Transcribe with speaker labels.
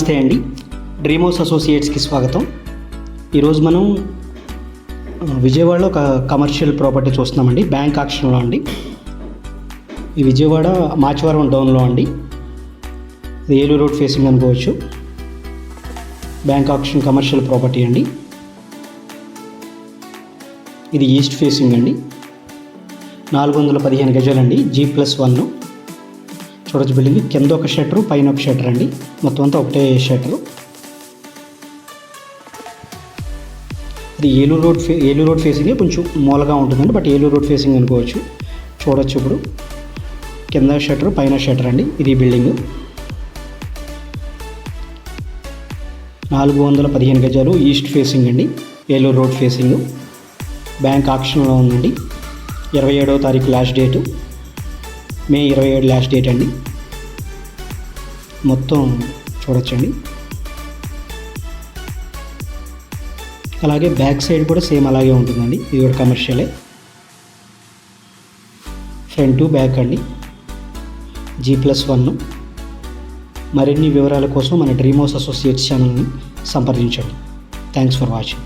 Speaker 1: నమస్తే అండి, dream house అసోసియేట్స్కి స్వాగతం. ఈరోజు మనం విజయవాడలో ఒక కమర్షియల్ ప్రాపర్టీ చూస్తున్నామండి. బ్యాంక్ ఆక్షన్లో అండి. ఈ విజయవాడ మాచవరం డౌన్లో అండి. ఇది ఏలూరు రోడ్ ఫేసింగ్ అనుకోవచ్చు. బ్యాంక్ ఆక్షన్ కమర్షియల్ ప్రాపర్టీ అండి. ఇది ఈస్ట్ ఫేసింగ్ అండి. 415 గజాలండి. G+1 చూడొచ్చు. బిల్డింగ్ కింద ఒక షట్టరు, పైన ఒక షట్టర్ అండి. మొత్తం అంతా ఒకటే షట్టరు. ఇది ఏలూరు రోడ్ ఫేసింగ్ కొంచెం మూలగా ఉంటుందండి, బట్ ఏలూరు రోడ్ ఫేసింగ్ అనుకోవచ్చు. చూడొచ్చు. ఇప్పుడు కింద షట్టర్, పైన షట్టర్ అండి. ఇది బిల్డింగ్ 415 గజాలు. ఈస్ట్ ఫేసింగ్ అండి. Eluru road facing. బ్యాంక్ ఆక్షన్లో ఉందండి. 27వ తారీఖు లాస్ట్ డేటు. మే 27 లాస్ట్ డేట్ అండి. మొత్తం చూడొచ్చండి. అలాగే బ్యాక్ సైడ్ కూడా సేమ్ అలాగే ఉంటుందండి. ఇది కూడా కమర్షియలే. ఫ్రంట్ బ్యాక్ అండి. G+1. మరిన్ని వివరాల కోసం మన డ్రీమ్ హౌస్ అసోసియేట్స్ ఛానల్ని సంప్రదించండి. Thanks for watching.